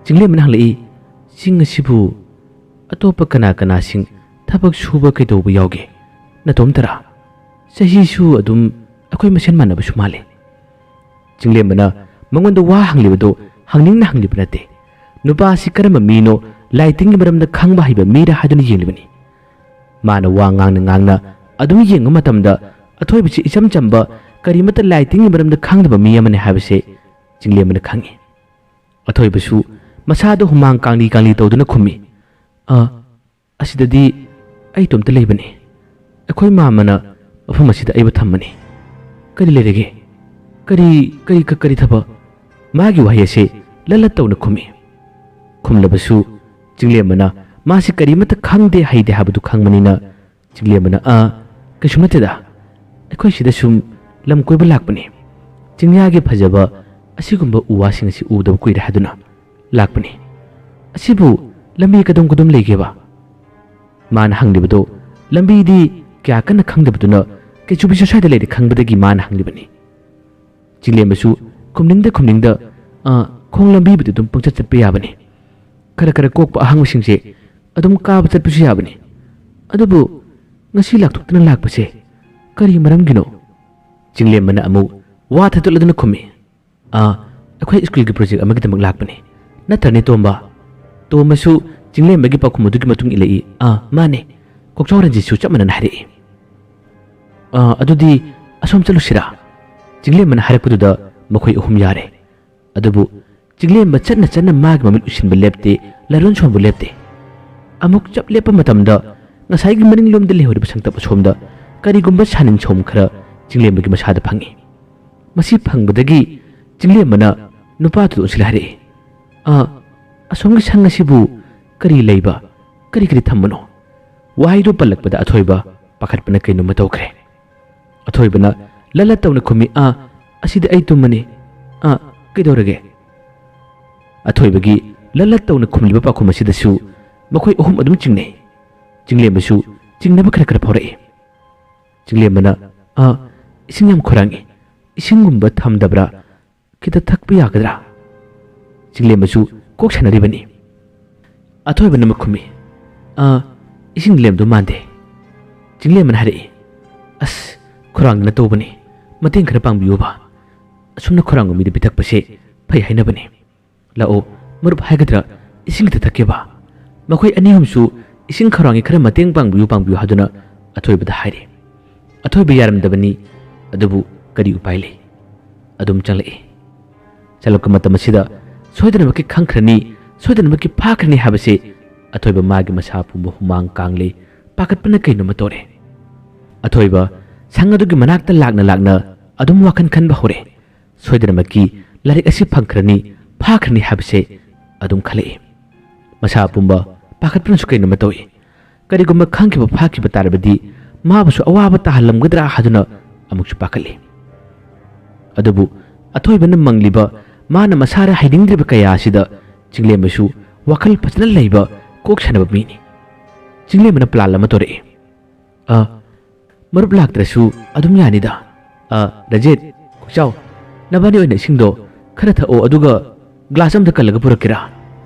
[SPEAKER 1] ꯆꯤꯡꯂꯦꯝꯕꯅ ꯍꯪꯂꯛꯏ, ꯆꯤꯡ ꯑꯁꯤꯕꯨ ꯑꯇꯣꯞꯄ ꯀꯅꯥꯁꯤꯡ ꯊꯕꯛ ꯁꯨꯕ ꯀꯩꯗꯧꯕ ꯌꯥꯎꯒꯦ? ꯅꯇꯣꯝꯇꯔꯥ? ꯆꯍꯤꯁꯨ ꯑꯗꯨꯝ ꯑꯩꯈꯣই ꯃꯁꯦꯟ ꯃꯥꯟꯅꯕꯁꯨ ꯃꯥꯜꯂꯤ꯫ ꯆꯤꯡꯂꯦꯝꯕꯅ ꯃꯉꯣꯟꯗ ꯋꯥ ꯍꯪꯂꯤꯕꯗꯣ ꯍꯪꯅꯤꯡꯅ ꯍꯪꯂꯤꯕ ꯅꯠꯇꯦ, ꯅꯨꯄꯥ ꯑꯁꯤ ꯀꯔꯝꯕ ꯃꯤꯅꯣ, ꯂꯥꯏꯇꯤꯡꯒꯤ ꯃꯔꯝꯗ ꯈꯪꯕ ꯍꯩꯕ ꯃꯤꯔꯥ ꯍꯥꯏꯗꯨꯅ ꯌꯦꯡꯂꯤꯕꯅꯤ꯫ ꯃꯥꯅ ꯋꯥ ꯉꯥꯡꯅ ꯑꯗꯨꯝ ꯌꯦꯡꯕ ꯃꯇꯝꯗ ꯑꯊꯣꯏꯕꯁꯤ ꯏꯆꯝ ꯆꯝꯕ ꯀꯔꯤꯃꯠꯇ ꯂꯥꯏꯇꯤꯡꯒꯤ ꯃꯔꯝꯗ ꯈꯪꯗꯕ ꯃꯤ ꯑꯃꯅꯤ ꯍꯥꯏꯕꯁꯦ ꯆꯤꯡꯂꯦꯝꯕꯅ ꯈꯪꯉꯤ꯫ ꯑꯊꯣꯏꯕꯁꯨ ꯃꯁꯥꯗ ꯍꯨꯃꯥꯡ ꯀꯥꯡꯂꯤ ꯇꯧꯗꯨꯅ ꯈꯨꯝꯃꯤ, ꯑꯁꯤꯗꯗꯤ ꯑꯩ ꯏꯇꯣꯝꯇ ꯂꯩꯕꯅꯤ, ꯑꯩꯈꯣꯏ ꯃꯥꯝꯃꯅ ꯃꯐꯝ ꯑꯁꯤꯗ ꯑꯩꯕꯨ ꯊꯝꯕꯅꯤ꯫ ꯀꯔꯤ ꯂꯩꯔꯒꯦ? ꯀꯔꯤ ꯊꯕꯛ? ꯃꯥꯒꯤ ꯋꯥꯍꯩ ꯑꯁꯤ ꯂꯂꯠ ꯇꯧꯅ ꯈꯨꯝꯃꯤ꯫ ꯈꯨꯝꯂꯕꯁꯨ ꯆꯤꯡꯂꯦꯝꯕꯅ ꯃꯥꯁꯤ ꯀꯔꯤꯃꯠꯇ ꯈꯪꯗꯦ ꯍꯩꯗꯦ ꯍꯥꯏꯕꯗꯨ ꯈꯪꯕꯅꯤꯅ ꯆꯤꯡꯂꯦꯝꯕꯅ, ꯀꯩꯁꯨ ꯅꯠꯇꯦꯗ, ꯑꯩꯈꯣꯏ ꯁꯤꯗ ꯁꯨꯝ ꯂꯝ ꯀꯣꯏꯕ ꯂꯥꯛꯄꯅꯤ, ꯆꯤꯡꯌꯥꯒꯤ ꯐꯖꯕ ꯑꯁꯤꯒꯨꯝꯕ ꯎ ꯋꯥꯁꯤꯡ ꯑꯁꯤ ꯎꯗꯕ ꯀꯨꯏꯔꯦ ꯍꯥꯏꯗꯨꯅ ꯂꯥꯛꯄꯅꯤ꯫ ꯑꯁꯤꯕꯨ ꯂꯝꯕꯤ ꯀꯗꯣꯝ ꯂꯩꯒꯦꯕ? ꯃꯥꯅ ꯍꯪꯂꯤꯕꯗꯣ ꯂꯝꯕꯤꯗꯤ ꯀꯌꯥ ꯀꯟꯅ ꯈꯪꯗꯕꯗꯨꯅ ꯀꯦꯆꯨꯕꯤꯁꯨ ꯁ꯭ꯋꯥꯏꯗ ꯂꯩꯔꯦ ꯈꯪꯕꯗꯒꯤ ꯃꯥꯅ ꯍꯪꯂꯤꯕꯅꯤ꯫ ꯆꯤꯡꯂꯦꯝꯕꯁꯨ ꯈꯨꯝꯅꯤꯡꯗ ꯈꯣꯡ ꯂꯝꯕꯤꯕꯨꯗꯤ ꯑꯗꯨꯝ ꯄꯪꯆꯠ ꯆꯠꯄ ꯌꯥꯕꯅꯤ, ꯈꯔ ꯀꯣꯛꯄ ꯑꯍꯥꯡꯕꯁꯤꯡꯁꯦ ꯑꯗꯨꯝ ꯀꯥꯕ ꯆꯠꯄꯁꯨ ꯌꯥꯕꯅꯤ, ꯑꯗꯨꯕꯨ ꯉꯁꯤ ꯂꯥꯛꯊꯣꯛꯇꯅ ꯂꯥꯛꯄꯁꯦ ꯀꯔꯤ ꯃꯔꯝꯒꯤꯅꯣ? ꯆꯤꯡꯂꯦꯝꯕꯅ ꯑꯃꯨꯛ ꯋꯥ ꯊꯠꯇꯣꯛꯂꯗꯨꯅ ꯈꯨꯝꯃꯤ, ꯑꯩꯈꯣꯏ ꯁ꯭ꯀꯨꯜꯒꯤ ꯄ꯭ꯔꯣꯖꯦꯛ ꯑꯃꯒꯤꯗꯃꯛ ꯂꯥꯛꯄꯅꯤ, ꯅꯠꯇ꯭ꯔꯅꯦ ꯇꯣꯝꯕ? ꯇꯣꯝꯕꯁꯨ ꯆꯤꯡꯂꯦꯝꯕꯒꯤ ꯄꯥꯎꯈꯨꯝ ꯑꯗꯨꯒꯤ ꯃꯇꯨꯡ ꯏꯜꯂꯛꯏ, ꯃꯥꯅꯦ, ꯀꯣꯛꯆꯥꯎ ꯔꯟꯖꯤꯠꯁꯨ ꯆꯞ ꯃꯥꯟꯅꯅ ꯍꯥꯏꯔꯛꯏ꯫ ꯑꯗꯨꯗꯤ ꯑꯁꯣꯝ ꯆꯠꯂꯨꯁꯤꯔꯥ? ꯆꯤꯡꯂꯦꯝꯕꯅ ꯍꯥꯏꯔꯛꯄꯗꯨꯗ ꯃꯈꯣꯏ ꯑꯍꯨꯝ ꯌꯥꯔꯦ꯫ ꯑꯗꯨꯕు ꯆꯤꯡꯂꯦꯝꯕ ꯆꯠꯅ ꯃꯥꯒꯤ ꯃꯃꯤꯠ ꯎꯏꯁꯤꯟꯕ ꯂꯦꯞꯇꯦ, ꯂꯔꯣꯟ ꯁꯣꯟꯕ ꯂꯦꯞꯇꯦ꯫ ꯑꯃꯨꯛ ꯆꯞ ꯂꯦꯞꯄ ꯃꯇꯝꯗ ꯉꯁꯥꯏꯒꯤ ꯃꯅꯤꯡꯂꯣꯝꯗ ꯂꯩꯍꯧꯔꯤꯕ ꯁꯪꯇꯞ ꯑꯁꯣꯝꯗ ꯀꯔꯤꯒꯨꯝꯕ ꯁꯥꯅꯤꯟ ꯁꯣꯝ ꯈꯔ ꯆꯤꯡꯂꯦꯝꯕꯒꯤ ꯃꯁꯥꯗ ꯐꯪꯉꯤ꯫ ꯃꯁꯤ ꯐꯪꯕꯗꯒꯤ ꯆꯤꯡꯂꯦꯝꯕꯅ ꯅꯨꯄꯥꯗꯨꯗ ꯑꯣꯟꯁꯤꯜꯂ ꯍꯥꯏꯔꯛꯏ, ꯑꯁꯣꯝꯒꯤ ꯁꯪ ꯑꯁꯤꯕꯨ ꯀꯔꯤ ꯂꯩꯕ, ꯀꯔꯤ ꯊꯝꯕꯅꯣ? ꯋꯥꯍꯩꯗꯨ ꯄꯜꯂꯛꯄꯗ ꯑꯊꯣꯏꯕ ꯄꯥꯈꯠꯄꯅ ꯀꯩꯅꯣꯝꯃ ꯇꯧꯈ꯭ꯔꯦ꯫ ꯑꯊꯣꯏꯕꯅ ꯂꯂꯠ ꯇꯧꯅ ꯈꯨꯝꯃꯤ, ꯑꯁꯤꯗꯤ ꯑꯩ ꯇꯨꯝꯃꯅꯤ, ꯀꯩꯗꯧꯔꯒꯦ? ꯑꯊꯣꯏꯕꯒꯤ ꯂꯂꯠ ꯇꯧꯅ ꯈꯨꯝꯂꯤꯕ ꯄꯥꯎꯈꯨꯝ ꯑꯁꯤꯗꯁꯨ ꯃꯈꯣꯏ ꯑꯍꯨꯝ ꯑꯗꯨꯝ ꯆꯤꯡꯅꯩ꯫ ꯆꯤꯡꯂꯦꯝꯕꯁꯨ ꯆꯤꯡꯅꯕ ꯈꯔ ꯐꯥꯎꯔꯛꯏ ꯆꯤꯡꯂꯦꯝꯕꯅ ꯏꯁꯤꯡ ꯌꯥꯝ ꯈꯧꯔꯥꯡꯉꯤ ꯏꯁꯤꯡꯒꯨꯝꯕ ꯊꯝꯗꯕ꯭ꯔꯥ ꯈꯤꯇ ꯊꯛꯄ ꯌꯥꯒꯗ꯭ꯔꯥ ꯆꯤꯡꯂꯦꯝꯕꯁꯨ ꯀꯣꯛ ꯁꯥꯟꯅꯔꯤꯕꯅꯤ ꯑꯊꯣꯏꯕꯅ ꯃꯈꯨꯝꯃꯤ ꯏꯁꯤꯡ ꯂꯦꯝꯗꯧ ꯃꯥꯟꯗꯦ ꯆꯤꯡꯂꯦꯝꯕꯅ ꯍꯥꯏꯔꯛꯏ ꯑꯁ ꯈꯧꯔꯥꯡꯗꯅ ꯇꯧꯕꯅꯤ ꯃꯇꯦꯡ ꯈꯔ ꯄꯥꯡꯕꯤꯌꯨꯕ ꯑꯁꯨꯝꯅ ꯈꯧꯔꯥꯡꯕ ꯃꯤꯗ ꯄꯤꯊꯛꯄꯁꯦ ꯐꯩ ꯍꯥꯏꯅꯕꯅꯤ ꯂꯥꯛꯑꯣ ꯃꯔꯨꯞ ꯍꯥꯏꯒꯗ꯭ꯔꯥ ꯏꯁꯤꯡ ꯈꯤꯇ ꯊꯛꯀꯦꯕ ꯃꯈꯣꯏ ꯑꯅꯤ ꯑꯍꯨꯝꯁꯨ ꯏꯁꯤꯡ ꯈꯧꯔꯥꯡꯉꯤ ꯈꯔ ꯃꯇꯦꯡ ꯄꯥꯡꯕꯤꯌꯨ ꯍꯥꯏꯗꯨꯅ ꯑꯊꯣꯏꯕꯗ ꯍꯥꯏꯔꯤ ꯑꯊꯣꯏꯕ ꯌꯥꯔꯝꯗꯕꯅꯤ ꯑꯗꯨꯕꯨ ꯀꯔꯤ ꯎꯄꯥꯏ ꯂꯩ ꯑꯗꯨꯝ ꯆꯪꯂꯛꯏ ꯆꯪꯂꯛꯄ ꯃꯇꯝ ꯑꯁꯤꯗ ꯁꯣꯏꯗꯅꯃꯛꯀꯤ ꯈꯪꯈ꯭ꯔꯅꯤ ꯁꯣꯏꯗꯅꯃꯛꯀꯤ ꯐꯥꯈ꯭ꯔꯅꯤ ꯍꯥꯏꯕꯁꯤ ꯑꯊꯣꯏꯕ ꯃꯥꯒꯤ ꯃꯁꯥ ꯄꯨꯝꯕ ꯍꯨꯃꯥꯡ ꯀꯥꯡꯂꯦ ꯄꯥꯈꯠꯄꯅ ꯀꯩꯅꯣꯝꯃ ꯇꯧꯔꯦ ꯑꯊꯣꯏꯕ ꯁꯪ ꯑꯗꯨꯒꯤ ꯃꯅꯥꯛꯇ ꯂꯥꯛꯅ ꯑꯗꯨꯝ ꯋꯥꯈꯜ ꯈꯟꯕ ꯍꯧꯔꯦ ꯁꯣꯏꯗꯅꯃꯛꯀꯤ ꯂꯥꯏꯔꯤꯛ ꯑꯁꯤ ꯐꯪꯈ꯭ꯔꯅꯤ ꯐꯥꯈ꯭ꯔꯅꯤ ꯍꯥꯏꯕꯁꯦ ꯑꯗꯨꯝ ꯈꯜꯂꯛꯏ ꯃꯁꯥ ꯄꯨꯝꯕ ꯄꯥꯈꯠꯄꯅꯁꯨ ꯀꯩꯅꯣꯝꯃ ꯇꯧꯏ ꯀꯔꯤꯒꯨꯝꯕ ꯈꯪꯈꯤꯕ ꯐꯥꯈꯤꯕ ꯇꯥꯔꯕꯗꯤ ꯃꯥꯕꯨꯁꯨ ꯑꯋꯥꯕ ꯇꯥꯍꯜꯂꯝꯒꯗ꯭ꯔꯥ ꯍꯥꯏꯗꯨꯅ ꯑꯃꯨꯛꯁꯨ ꯄꯥꯈꯠꯂꯤ ꯑꯗꯨꯕꯨ ꯑꯊꯣꯏꯕꯅ ꯃꯪꯂꯤꯕ ꯃꯥꯅ ꯃꯁꯥꯗ ꯍꯩꯅꯤꯡꯗ꯭ꯔꯤꯕ ꯀꯌꯥ ꯑꯁꯤꯗ ꯆꯤꯡꯂꯦꯝꯕꯁꯨ ꯋꯥꯈꯜ ꯐꯖꯅ ꯂꯩꯕ ꯀꯣꯛ ꯁꯥꯟꯅꯕ ꯃꯤꯅꯤ ꯆꯤꯡꯂꯦꯝꯕꯅ ꯄ꯭ꯂꯥꯟ ꯑꯃ ꯇꯧꯔꯛꯏ ꯃꯔꯨꯞ ꯂꯥꯛꯇ꯭ꯔꯁꯨ ꯑꯗꯨꯝ ꯌꯥꯅꯤꯗ ꯔꯖꯦꯠ ꯀꯣꯛꯆꯥꯎ ꯅꯕꯥꯅꯤ ꯑꯣꯏꯅ ꯏꯁꯤꯡꯗꯣ ꯈꯔ ꯊꯛꯑꯣ ꯑꯗꯨꯒ ꯒ꯭ꯂꯥꯁ ꯑꯃꯗ ꯀꯜꯂꯒ ꯄꯨꯔꯛꯀꯦꯔꯥ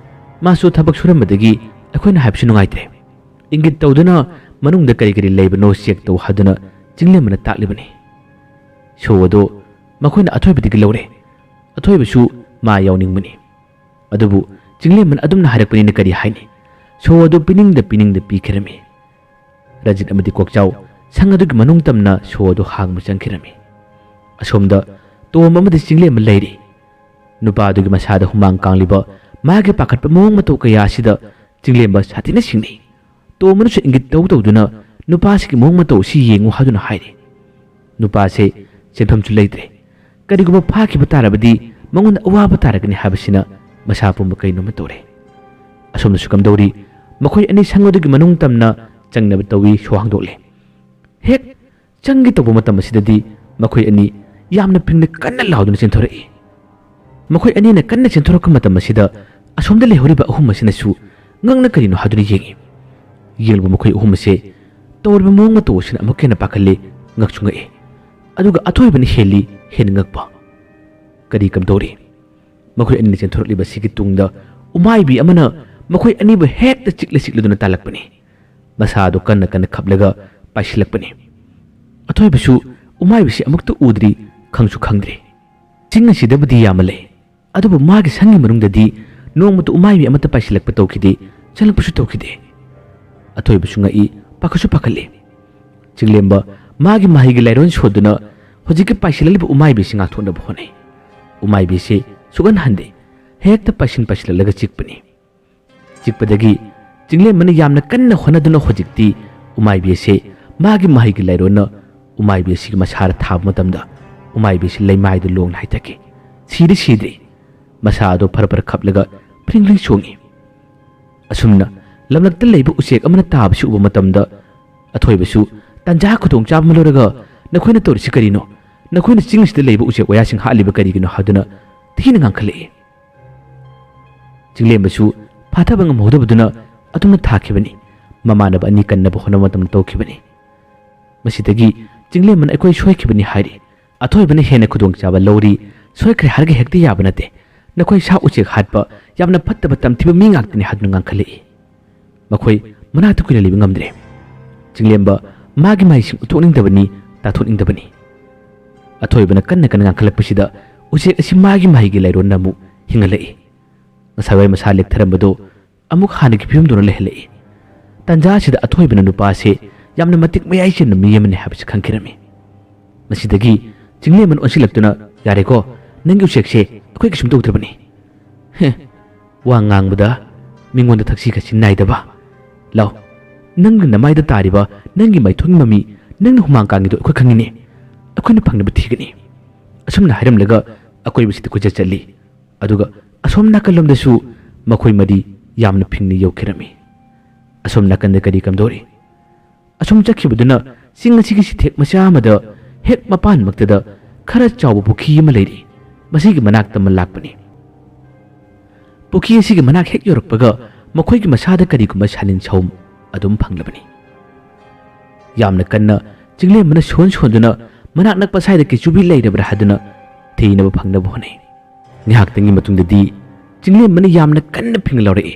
[SPEAKER 1] ꯃꯥꯁꯨ ꯊꯕꯛ ꯁꯨꯔꯝꯕꯗꯒꯤ ꯑꯩꯈꯣꯏꯅ ꯍꯥꯏꯕꯁꯨ ꯅꯨꯡꯉꯥꯏꯇ꯭ꯔꯦ ꯏꯪꯒꯤꯠ ꯇꯧꯗꯨꯅ ꯃꯅꯨꯡꯗ ꯀꯔꯤ ꯂꯩꯕꯅꯣ ꯆꯦꯛ ꯇꯧ ꯍꯥꯏꯗꯨꯅ ꯆꯤꯡꯂꯦꯝꯕꯅ ꯇꯥꯛꯂꯤꯕꯅꯤ ꯁꯣ ꯑꯗꯣ ꯃꯈꯣꯏꯅ ꯑꯊꯣꯏꯕꯗꯒꯤ ꯂꯧꯔꯦ ꯑꯊꯣꯏꯕꯁꯨ ꯃꯥ ꯌꯥꯎꯅꯤꯡꯕꯅꯤ ꯑꯗꯨꯕꯨ ꯆꯤꯡꯂꯦꯝꯕꯅ ꯑꯗꯨꯝꯅ ꯍꯥꯏꯔꯛꯄꯅꯤꯅ ꯀꯔꯤ ꯍꯥꯏꯅꯤ ꯁꯣ ꯑꯗꯨ ꯄꯤꯅꯤꯡꯗ ꯄꯤꯈꯤꯔꯝꯃꯤ ꯔꯖꯤꯠ ꯑꯃꯗꯤ ꯀꯣꯛꯆꯥꯎ ꯁꯪ ꯑꯗꯨꯒꯤ ꯃꯅꯨꯡ ꯇꯝꯅ ꯁꯣ ꯑꯗꯨ ꯍꯥꯡꯕ ꯆꯪꯈꯤꯔꯝꯃꯤ ꯑꯁꯣꯝꯗ ꯇꯣꯝ ꯑꯃꯗꯤ ꯆꯤꯡꯂꯦꯝꯕ ꯂꯩꯔꯤ ꯅꯨꯄꯥ ꯑꯗꯨꯒꯤ ꯃꯁꯥꯗ ꯍꯨꯃꯥꯡ ꯀꯥꯡꯂꯤꯕ ꯃꯥꯒꯤ ꯄꯥꯈꯠꯄ ꯃꯑꯣꯡ ꯃꯇꯧ ꯀꯌꯥ ꯑꯁꯤꯗ ꯆꯤꯡꯂꯦꯝꯕ ꯁꯥꯊꯤꯅ ꯁꯤꯡꯅꯩ ꯇꯣꯝꯕꯅꯁꯨ ꯏꯪꯒꯤꯠ ꯇꯧꯗꯨꯅ ꯅꯨꯄꯥꯁꯤꯒꯤ ꯃꯑꯣꯡ ꯃꯇꯧ ꯑꯁꯤ ꯌꯦꯡꯉꯨ ꯍꯥꯏꯗꯨꯅ ꯍꯥꯏꯔꯤ ꯅꯨꯄꯥꯁꯦ ꯁꯦꯟꯐꯝꯁꯨ ꯂꯩꯇ꯭ꯔꯦ ꯀꯔꯤꯒꯨꯝꯕ ꯐꯥꯈꯤꯕ ꯇꯥꯔꯕꯗꯤ ꯃꯉꯣꯟꯗ ꯑꯋꯥꯕ ꯇꯥꯔꯒꯅꯤ ꯍꯥꯏꯕꯁꯤꯅ ꯃꯁꯥ ꯄꯨꯝꯕ ꯀꯩꯅꯣꯝꯃ ꯇꯧꯔꯦ ꯑꯁꯣꯝꯗꯁꯨ ꯀꯝꯗꯧꯔꯤ ꯃꯈꯣꯏ ꯑꯅꯤ ꯁꯪ ꯑꯗꯨꯒꯤ ꯃꯅꯨꯡ ꯇꯝꯅ ꯆꯪꯅꯕ ꯇꯧꯋꯤ ꯁꯣ ꯍꯥꯡꯗꯣꯛꯂꯦ ꯍꯦꯛ ꯆꯪꯒꯦ ꯇꯧꯕ ꯃꯇꯝ ꯑꯁꯤꯗꯗꯤ ꯃꯈꯣꯏ ꯑꯅꯤ ꯌꯥꯝꯅ ꯐꯤꯡꯅ ꯀꯟꯅ ꯂꯥꯎꯗꯨꯅ ꯆꯦꯟꯊꯣꯔꯛꯏ ꯃꯈꯣꯏ ꯑꯅꯤꯅ ꯀꯟꯅ ꯆꯦꯟꯊꯣꯔꯛꯄ ꯃꯇꯝ ꯑꯁꯤꯗ ꯑꯁꯣꯝꯗ ꯂꯩꯍꯧꯔꯤꯕ ꯑꯍꯨꯝ ꯑꯁꯤꯅꯁꯨ ꯉꯛꯅ ꯀꯔꯤꯅꯣ ꯍꯥꯏꯗꯨꯅ ꯌꯦꯡꯉꯤ ꯌꯦꯡꯂꯨꯕ ꯃꯈꯣꯏ ꯑꯍꯨꯝ ꯑꯁꯦ ꯇꯧꯔꯤꯕ ꯃꯑꯣꯡ ꯃꯇꯧ ꯑꯁꯤꯅ ꯑꯃꯨꯛ ꯍꯦꯟꯅ ꯄꯥꯈꯠꯂꯤ ꯉꯛꯁꯨ ꯉꯛꯏ ꯑꯗꯨꯒ ꯑꯊꯣꯏꯕꯅ ꯍꯦꯟꯅ ꯉꯛꯄ ꯀꯔꯤ ꯀꯝꯗꯧꯔꯤ ꯃꯈꯣꯏ ꯑꯅꯤꯅ ꯆꯦꯟꯊꯣꯔꯛꯂꯤꯕ ꯑꯁꯤꯒꯤ ꯇꯨꯡꯗ ꯎꯃꯥꯏꯕꯤ ꯑꯃꯅ ꯃꯈꯣꯏ ꯑꯅꯤꯕꯨ ꯍꯦꯛꯇ ꯆꯤꯛꯂꯗꯨꯅ ꯇꯥꯜꯂꯛꯄꯅꯤ ꯃꯁꯥꯗꯨ ꯀꯟꯅ ꯈꯞꯂꯒ ꯄꯥꯏꯁꯤꯜꯂꯛꯄꯅꯤ ꯑꯊꯣꯏꯕꯁꯨ ꯎꯃꯥꯏꯕꯤꯁꯤ ꯑꯃꯨꯛꯇ ꯎꯗ꯭ꯔꯤ ꯈꯪꯁꯨ ꯈꯪꯗ꯭ꯔꯤ ꯆꯤꯡ ꯑꯁꯤꯗꯕꯨꯗꯤ ꯌꯥꯝꯅ ꯂꯩ ꯑꯗꯨꯕꯨ ꯃꯥꯒꯤ ꯁꯪꯒꯤ ꯃꯅꯨꯡꯗꯗꯤ ꯅꯣꯡꯃꯇ ꯎꯃꯥꯏꯕꯤ ꯑꯃꯠꯇ ꯄꯥꯏꯁꯤꯜꯂꯛꯄ ꯇꯧꯈꯤꯗꯦ ꯆꯪꯂꯛꯄꯁꯨ ꯇꯧꯈꯤꯗꯦ ꯑꯊꯣꯏꯕꯁꯨ ꯉꯛꯏ ꯄꯥꯈꯠꯁꯨ ꯄꯥꯈꯠꯂꯤ ꯆꯤꯡꯂꯦꯝꯕ ꯃꯥꯒꯤ ꯃꯍꯩꯒꯤ ꯂꯥꯏꯔꯣꯟ ꯁꯣꯗꯨꯅ ꯍꯧꯖꯤꯛꯀꯤ ꯄꯥꯏꯁꯤꯜꯂꯛꯂꯤꯕ ꯎꯃꯥꯏꯕꯤꯁꯤ ꯉꯥꯛꯊꯣꯛꯅꯕ ꯍꯣꯠꯅꯩ ꯎꯃꯥꯏꯕꯤꯁꯤ ꯁꯨꯛꯍꯟꯍꯟꯗꯦ ꯍꯦꯛꯇ ꯄꯥꯏꯁꯤꯜꯂꯒ ꯆꯤꯛꯄꯅꯤ ꯆꯤꯛꯄꯗꯒꯤ ꯆꯤꯡꯂꯦꯝꯕꯅ ꯌꯥꯝꯅ ꯀꯟꯅ ꯍꯣꯠꯅꯗꯨꯅ ꯍꯧꯖꯤꯛꯇꯤ ꯎꯃꯥꯏꯕꯤ ꯑꯁꯤ ꯃꯥꯒꯤ ꯃꯍꯩꯒꯤ ꯂꯥꯏꯔꯣꯟꯅ ꯎꯃꯥꯏꯕꯤ ꯑꯁꯤꯒꯤ ꯃꯁꯥꯗ ꯊꯥꯕ ꯃꯇꯝꯗ ꯎꯃꯥꯏꯕꯤ ꯑꯁꯤ ꯂꯩꯃꯥꯏꯗ ꯂꯣꯡꯅ ꯍꯥꯏꯊꯈꯤ ꯁꯤꯗ꯭ꯔꯤ ꯃꯁꯥ ꯑꯗꯨ ꯐꯔ ꯈꯞꯂꯒ ꯐ꯭ꯔꯤꯡ ꯆꯣꯡꯉꯤ ꯑꯁꯨꯝꯅ ꯂꯝꯂꯛꯇ ꯂꯩꯕ ꯎꯆꯦꯛ ꯑꯃꯅ ꯇꯥꯕꯁꯤ ꯎꯕ ꯃꯇꯝꯗ ꯑꯊꯣꯏꯕꯁꯨ ꯇꯟꯖꯥ ꯈꯨꯗꯣꯡꯆꯥꯕ ꯑꯃ ꯂꯧꯔꯒ ꯅꯈꯣꯏꯅ ꯇꯧꯔꯤꯁꯤ ꯀꯔꯤꯅꯣ ꯅꯈꯣꯏꯅ ꯆꯤꯡꯁꯤꯗ ꯂꯩꯕ ꯎꯆꯦꯛ ꯋꯥꯌꯥꯁꯤꯡ ꯍꯥꯠꯂꯤꯕ ꯀꯔꯤꯒꯤꯅꯣ ꯍꯥꯏꯗꯨꯅ ꯊꯤꯅ ꯉꯥꯡꯈꯠꯂꯛꯏ ꯆꯤꯡꯂꯦꯝꯕꯁꯨ ꯐꯥꯊꯕ ꯉꯝꯍꯧꯗꯕꯗꯨꯅ ꯑꯗꯨꯝꯅ ꯊꯥꯈꯤꯕꯅꯤ ꯃꯃꯥꯟꯅꯕ ꯑꯅꯤ ꯀꯟꯅꯕ ꯍꯣꯠꯅꯕ ꯃꯇꯝꯗ ꯇꯧꯈꯤꯕꯅꯤ ꯃꯁꯤꯗꯒꯤ ꯆꯤꯡꯂꯦꯝꯕꯅ ꯑꯩꯈꯣꯏ ꯁꯣꯏꯈꯤꯕꯅꯤ ꯍꯥꯏꯔꯤ ꯑꯊꯣꯏꯕꯅ ꯍꯦꯟꯅ ꯈꯨꯗꯣꯡꯆꯥꯕ ꯂꯧꯔꯤ ꯁꯣꯏꯈ꯭ꯔꯦ ꯍꯥꯏꯔꯒ ꯍꯦꯛꯇ ꯌꯥꯕ ꯅꯠꯇꯦ ꯅꯈꯣꯏ ꯁꯥ ꯎꯆꯦꯛ ꯍꯥꯠꯄ ꯌꯥꯝꯅ ꯐꯠꯇꯕ ꯇꯝꯊꯤꯕ ꯃꯤ ꯉꯥꯛꯇꯅꯤ ꯍꯥꯏꯗꯨꯅ ꯉꯥꯡꯈꯠꯂꯛꯏ ꯃꯈꯣꯏ ꯃꯅꯥꯛꯇ ꯀꯨꯏꯅ ꯂꯩꯕ ꯉꯝꯗ꯭ꯔꯦ ꯆꯤꯡꯂꯦꯝꯕ ꯃꯥꯒꯤ ꯃꯍꯩꯁꯤꯡ ꯎꯠꯊꯣꯛꯅꯤꯡꯗꯕꯅꯤ ꯇꯥꯊꯣꯛꯅꯤꯡꯗꯕꯅꯤ ꯑꯊꯣꯏꯕꯅ ꯀꯟꯅ ꯉꯥꯡꯈꯠꯂꯛꯄꯁꯤꯗ ꯎꯆꯦꯛ ꯑꯁꯤ ꯃꯥꯒꯤ ꯃꯍꯩꯒꯤ ꯂꯥꯏꯔꯣꯟꯅ ꯑꯃꯨꯛ ꯍꯤꯡꯍꯠꯂꯛꯏ ꯉꯁꯥꯏ ꯃꯁꯥ ꯂꯦꯛꯊꯔꯝꯕꯗꯣ ꯑꯃꯨꯛ ꯍꯥꯟꯅꯒꯤ ꯐꯤꯕꯝꯗꯨꯅ ꯂꯩꯍꯜꯂꯛꯏ ꯇꯟꯖꯥ ꯑꯁꯤꯗ ꯑꯊꯣꯏꯕꯅ ꯅꯨꯄꯥꯁꯦ ꯌꯥꯝꯅ ꯃꯇꯤꯛ ꯃꯌꯥꯏ ꯆꯦꯟꯕ ꯃꯤ ꯑꯃꯅꯤ ꯍꯥꯏꯕꯁꯤ ꯈꯪꯈꯤꯔꯝꯃꯤ ꯃꯁꯤꯗꯒꯤ ꯆꯤꯡꯂꯦꯝꯕꯅ ꯑꯣꯟꯁꯤꯜꯂꯛꯇꯨꯅ ꯌꯥꯔꯦꯀꯣ ꯅꯪꯒꯤ ꯎꯆꯦꯛꯁꯦ ꯑꯩꯈꯣꯏ ꯀꯩꯁꯨꯝ ꯇꯧꯗ꯭ꯔꯕꯅꯤ ꯋꯥ ꯉꯥꯡꯕꯗ ꯃꯤꯉꯣꯟꯗ ꯊꯛꯁꯤ ꯈꯥꯁꯤ ꯅꯥꯏꯗꯕ ꯂꯥꯎ ꯅꯪꯅ ꯅꯃꯥꯏꯗ ꯇꯥꯔꯤꯕ ꯅꯪꯒꯤ ꯃꯩꯊꯣꯟ ꯃꯃꯤ ꯅꯪꯅ ꯍꯨꯃꯥꯡ ꯀꯥꯡꯉꯤꯗꯣ ꯑꯩꯈꯣꯏ ꯈꯪꯉꯤꯅꯦ ꯑꯩꯈꯣꯏꯅ ꯐꯪꯅꯕ ꯊꯤꯒꯅꯤ ꯑꯁꯨꯝꯅ ꯍꯥꯏꯔꯝꯂꯒ ꯑꯀꯣꯏꯕꯁꯤꯗ ꯀꯣꯏꯆꯠ ꯆꯠꯂꯤ ꯑꯗꯨꯒ ꯑꯁꯣꯝ ꯅꯥꯀꯜꯂꯣꯝꯗꯁꯨ ꯃꯈꯣꯏ ꯃꯔꯤ ꯌꯥꯝꯅ ꯐꯤꯡꯅ ꯌꯧꯈꯤꯔꯝꯃꯤ ꯑꯁꯣꯝ ꯅꯥꯀꯟꯗ ꯀꯔꯤ ꯀꯝꯗꯧꯔꯤ ꯑꯁꯨꯝ ꯆꯠꯈꯤꯕꯗꯨꯅ ꯆꯤꯡ ꯑꯁꯤꯒꯤ ꯁꯤꯊꯦꯛ ꯃꯆꯥ ꯑꯃꯗ ꯍꯦꯛ ꯃꯄꯥꯟꯃꯛꯇꯗ खरा चाव पुखी लेरी मसीगी मनाक तम लाकपनी पुखी असीगी मनाक हेक योरकपगा मखोइगी मसादा करिगुम्बा सानिन सौम अदुम फंगलबनी ꯌꯥꯝꯅ ꯀꯟꯅ ꯆꯤꯡꯂꯦꯝꯕꯅ ꯁꯣꯟꯗꯨꯅ ꯃꯅꯥꯛ ꯅꯛꯄ ꯁ꯭ꯋꯥꯏꯗ ꯀꯦꯆꯨꯕꯤ ꯂꯩꯔꯕ꯭ꯔꯥ ꯍꯥꯏꯗꯨꯅ ꯊꯤꯅꯕ ꯐꯪꯅꯕ ꯍꯣꯠꯅꯩ꯫ ꯉꯥꯏꯍꯥꯛꯇꯪꯒꯤ ꯃꯇꯨꯡꯗꯗꯤ ꯆꯤꯡꯂꯦꯝꯕꯅ ꯌꯥꯝꯅ ꯀꯟꯅ ꯐꯤꯡꯂꯥꯎꯔꯛꯏ꯫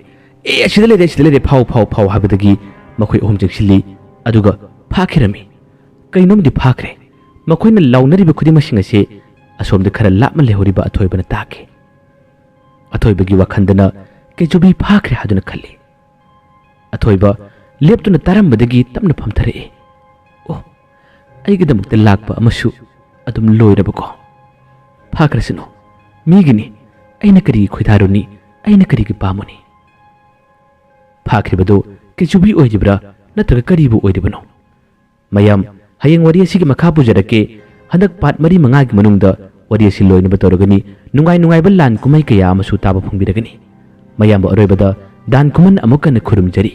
[SPEAKER 1] ꯑꯁꯤꯗ ꯂꯩꯔꯦ ꯐꯥꯎ ꯍꯥꯏꯕꯗꯒꯤ ꯃꯈꯣꯏ ꯑꯍꯨꯝ ꯆꯦꯛꯁꯤꯜꯂꯤ ꯑꯗꯨꯒ ꯐꯥꯈꯤꯔꯝꯃꯤ꯫ ꯀꯩꯅꯣꯝꯗꯤ ꯐꯥꯈ꯭ꯔꯦ꯫ ꯃꯈꯣꯏꯅ ꯂꯥꯎꯅꯔꯤꯕ ꯈꯨꯗꯤꯡꯃꯛꯁꯤꯡ ꯑꯁꯤ ꯑꯁꯣꯝꯗ ꯈꯔ ꯂꯥꯞꯅ ꯂꯩꯍꯧꯔꯤꯕ ꯑꯊꯣꯏꯕꯅ ꯇꯥꯈꯤ꯫ ꯑꯊꯣꯏꯕꯒꯤ ꯋꯥꯈꯟꯗꯅ ꯀꯦꯆꯨꯕꯤ ꯐꯥꯈ꯭ꯔꯦ ꯍꯥꯏꯗꯨꯅ ꯈꯜꯂꯤ꯫ ꯑꯊꯣꯏꯕ ꯂꯦꯞꯇꯨꯅ ꯇꯥꯔꯝꯕꯗꯒꯤ ꯇꯞꯅ ꯐꯝꯊꯔꯛꯏ꯫ ꯑꯣ, ꯑꯩꯒꯤꯗꯃꯛꯇ ꯂꯥꯛꯄ ꯑꯃꯁꯨ ꯑꯗꯨꯝ ꯂꯣꯏꯔꯕꯀꯣ꯫ ꯐꯥꯈ꯭ꯔꯁꯅꯨ, ꯃꯤꯒꯤꯅꯤ, ꯑꯩꯅ ꯀꯔꯤꯒꯤ ꯈꯣꯏꯗꯥꯔꯨꯅꯤ, ꯑꯩꯅ ꯀꯔꯤꯒꯤ ꯄꯥꯝꯃꯨꯅꯤ? ꯐꯥꯈ꯭ꯔꯤꯕꯗꯨ ꯀꯦꯆꯨꯕꯤ ꯑꯣꯏꯔꯤꯕ꯭ꯔꯥ ꯅꯠꯇ꯭ꯔꯒ ꯀꯔꯤꯕꯨ ꯑꯣꯏꯔꯤꯕꯅꯣ? ꯃꯌꯥꯝ ꯍꯌꯦꯡ ꯋꯥꯔꯤ ꯑꯁꯤꯒꯤ ꯃꯈꯥ ꯄꯨꯖꯔꯛꯀꯦ꯫ ꯍꯟꯗꯛ ꯄꯥꯔꯠ 4-5ꯒꯤ ꯃꯅꯨꯡꯗ ꯋꯥꯔꯤ ꯑꯁꯤ ꯂꯣꯏꯅꯕ ꯇꯧꯔꯒꯅꯤ꯫ ꯅꯨꯡꯉꯥꯏꯕ ꯂꯥꯟ ꯀꯨꯝꯍꯩ ꯀꯌꯥ ꯑꯃꯁꯨ ꯇꯥꯕ ꯐꯪꯕꯤꯔꯒꯅꯤ꯫ ꯃꯌꯥꯝꯕꯨ ꯑꯔꯣꯏꯕꯗ ꯗꯥꯟ ꯈꯨꯃꯟ ꯑꯃꯨꯛ ꯍꯟꯅ ꯈꯨꯔꯨꯝꯖꯔꯤ꯫